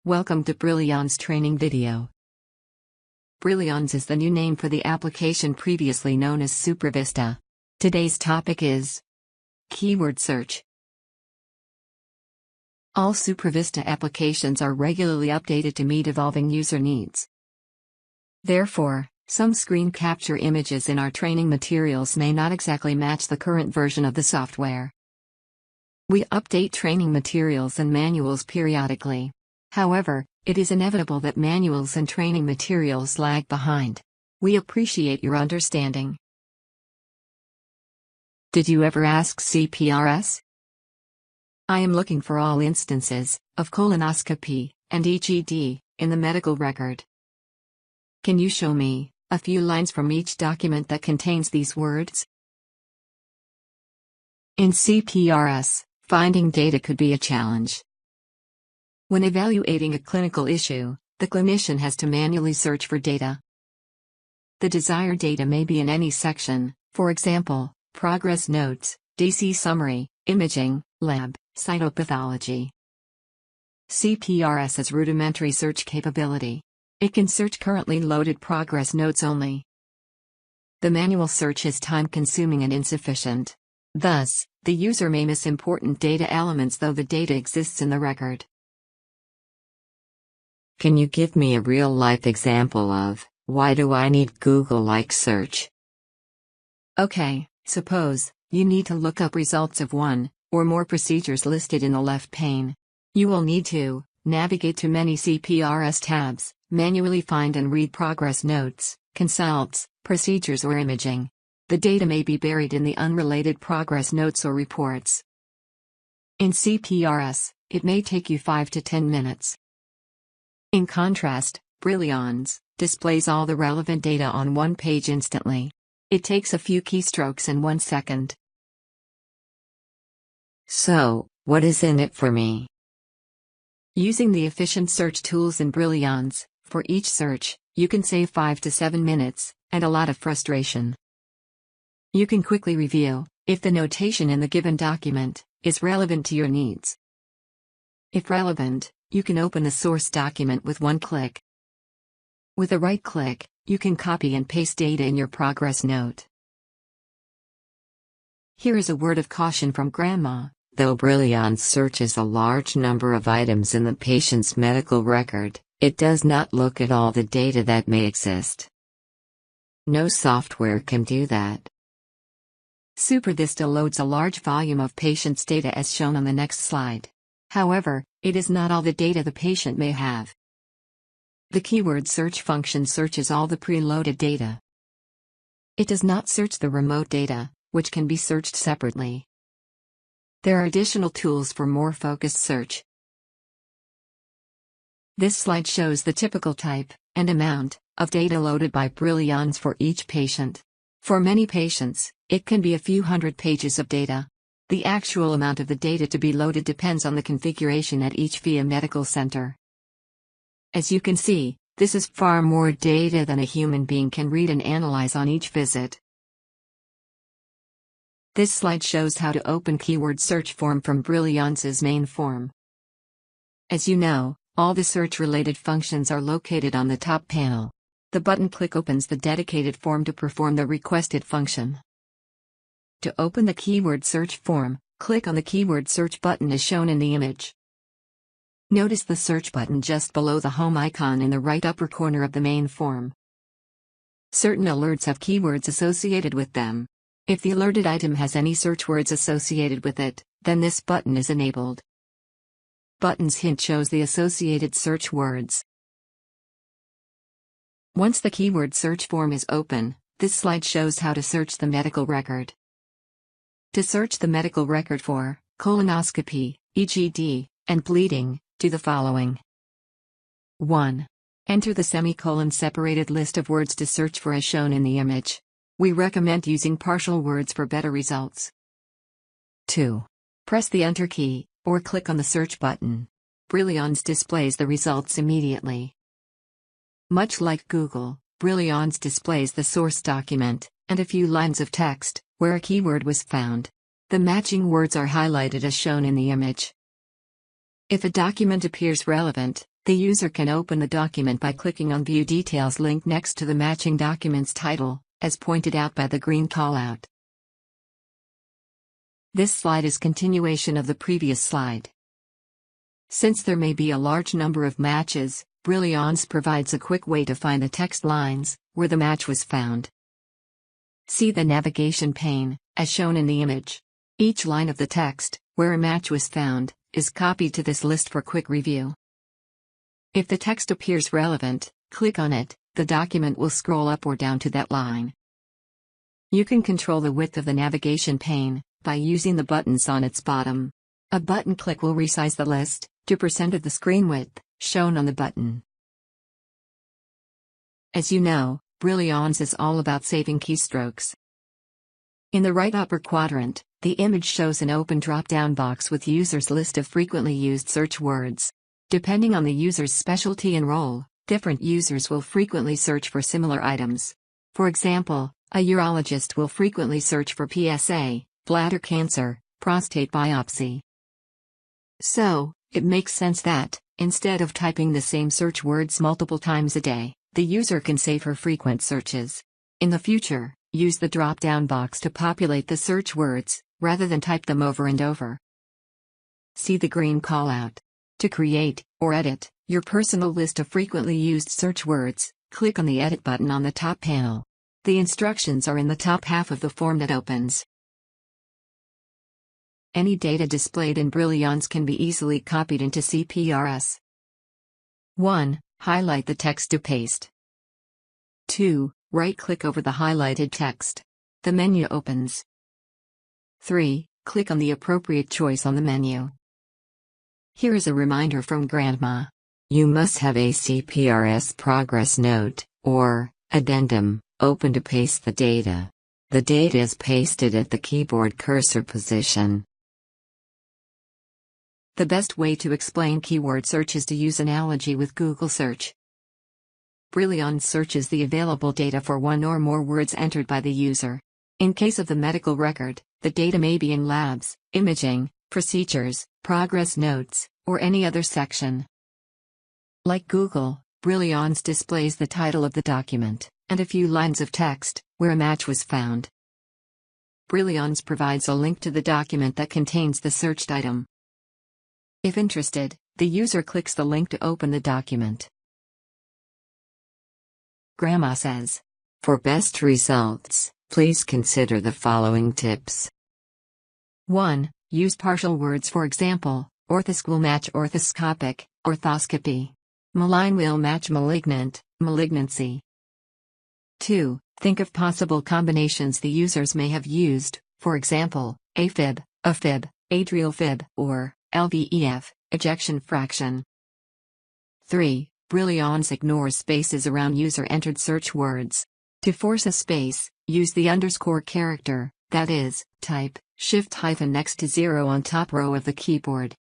Welcome to Brillians training video. Brillians is the new name for the application previously known as SupraVISTA. Today's topic is keyword search. All SupraVISTA applications are regularly updated to meet evolving user needs. Therefore, some screen capture images in our training materials may not exactly match the current version of the software. We update training materials and manuals periodically. However, it is inevitable that manuals and training materials lag behind. We appreciate your understanding. Did you ever ask CPRS? I am looking for all instances of colonoscopy and EGD in the medical record. Can you show me a few lines from each document that contains these words? In CPRS, finding data could be a challenge. When evaluating a clinical issue, the clinician has to manually search for data. The desired data may be in any section, for example, progress notes, DC summary, imaging, lab, cytopathology. CPRS has rudimentary search capability. It can search currently loaded progress notes only. The manual search is time-consuming and insufficient. Thus, the user may miss important data elements though the data exists in the record. Can you give me a real-life example of, why do I need Google-like search? Okay, suppose you need to look up results of one or more procedures listed in the left pane. You will need to navigate to many CPRS tabs, manually find and read progress notes, consults, procedures or imaging. The data may be buried in the unrelated progress notes or reports. In CPRS, it may take you 5 to 10 minutes. In contrast, Brillians displays all the relevant data on one page instantly. It takes a few keystrokes in 1 second. So, what is in it for me? Using the efficient search tools in Brillians, for each search, you can save 5 to 7 minutes, and a lot of frustration. You can quickly review if the notation in the given document is relevant to your needs. If relevant, you can open the source document with one click. With a right click, you can copy and paste data in your progress note. Here is a word of caution from Grandma. Though Brillians searches a large number of items in the patient's medical record, it does not look at all the data that may exist. No software can do that. SupraVISTA loads a large volume of patient's data as shown on the next slide. However, it is not all the data the patient may have. The keyword search function searches all the preloaded data. It does not search the remote data, which can be searched separately. There are additional tools for more focused search. This slide shows the typical type and amount of data loaded by Brillians for each patient. For many patients, it can be a few hundred pages of data. The actual amount of the data to be loaded depends on the configuration at each VIA medical center. As you can see, this is far more data than a human being can read and analyze on each visit. This slide shows how to open keyword search form from Brillians's main form. As you know, all the search-related functions are located on the top panel. The button click opens the dedicated form to perform the requested function. To open the keyword search form, click on the keyword search button as shown in the image. Notice the search button just below the home icon in the right upper corner of the main form. Certain alerts have keywords associated with them. If the alerted item has any search words associated with it, then this button is enabled. Button's hint shows the associated search words. Once the keyword search form is open, this slide shows how to search the medical record. To search the medical record for colonoscopy, EGD, and bleeding, do the following. 1. Enter the semicolon-separated list of words to search for as shown in the image. We recommend using partial words for better results. 2. Press the Enter key, or click on the search button. Brillians displays the results immediately. Much like Google, Brillians displays the source document, and a few lines of text, where a keyword was found. The matching words are highlighted as shown in the image. If a document appears relevant, The user can open the document by clicking on View Details link next to the matching document's title, as pointed out by the green callout. This slide is continuation of the previous slide. Since there may be a large number of matches, Brillians provides a quick way to find the text lines where the match was found. See the navigation pane, as shown in the image. Each line of the text, where a match was found, is copied to this list for quick review. If the text appears relevant, click on it, the document will scroll up or down to that line. You can control the width of the navigation pane by using the buttons on its bottom. A button click will resize the list to % of the screen width shown on the button. As you know, Brillians is all about saving keystrokes. In the right upper quadrant, the image shows an open drop-down box with users' list of frequently used search words. Depending on the user's specialty and role, different users will frequently search for similar items. For example, a urologist will frequently search for PSA, bladder cancer, prostate biopsy. So, it makes sense that, instead of typing the same search words multiple times a day, the user can save her frequent searches. In the future, use the drop-down box to populate the search words, rather than type them over and over. See the green callout. To create, or edit, your personal list of frequently used search words, click on the Edit button on the top panel. The instructions are in the top half of the form that opens. Any data displayed in Brillians can be easily copied into CPRS. 1. Highlight the text to paste. 2. Right-click over the highlighted text. The menu opens. 3. Click on the appropriate choice on the menu. Here is a reminder from Grandma. You must have a CPRS progress note, or addendum, open to paste the data. The data is pasted at the keyboard cursor position. The best way to explain keyword search is to use analogy with Google Search. Brillians searches the available data for one or more words entered by the user. In case of the medical record, the data may be in labs, imaging, procedures, progress notes, or any other section. Like Google, Brillians displays the title of the document, and a few lines of text, where a match was found. Brillians provides a link to the document that contains the searched item. If interested, the user clicks the link to open the document. Grandma says, for best results, please consider the following tips. 1. Use partial words, for example, orthosc will match orthoscopic, orthoscopy. Malign will match malignant, malignancy. 2. Think of possible combinations the users may have used, for example, AFib, atrial fib, or LVEF, ejection fraction. 3. Brillians ignores spaces around user-entered search words. To force a space, use the underscore character, that is, type Shift- next to 0 on top row of the keyboard.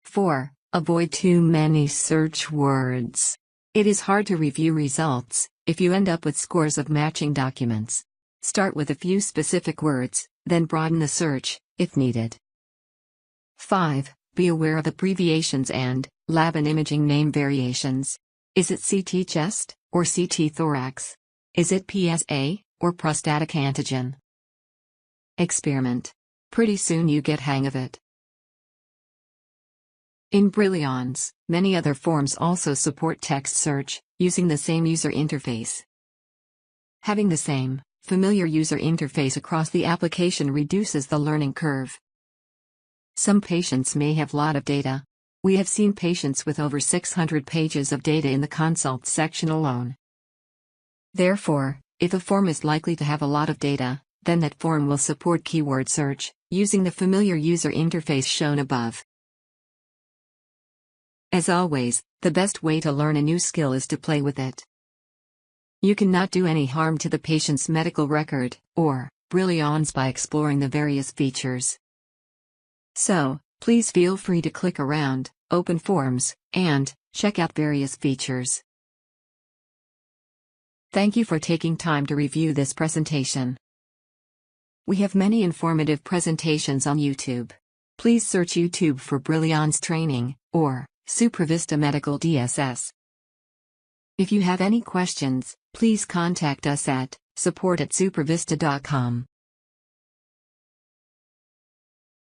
4. Avoid too many search words. It is hard to review results if you end up with scores of matching documents. Start with a few specific words, then broaden the search, if needed. 5. Be aware of abbreviations and lab and imaging name variations. Is it CT chest, or CT thorax? Is it PSA, or prostatic antigen? Experiment. Pretty soon you get hang of it. In Brillians, many other forms also support text search, using the same user interface. Having the same, familiar user interface across the application reduces the learning curve. Some patients may have a lot of data. We have seen patients with over 600 pages of data in the consult section alone. Therefore, if a form is likely to have a lot of data, then that form will support keyword search, using the familiar user interface shown above. As always, the best way to learn a new skill is to play with it. You cannot do any harm to the patient's medical record, or Brillians, by exploring the various features. So, please feel free to click around, open forms, and check out various features. Thank you for taking time to review this presentation. We have many informative presentations on YouTube. Please search YouTube for Brillians training, or SupraVISTA Medical DSS. If you have any questions, please contact us at support@supravista.com.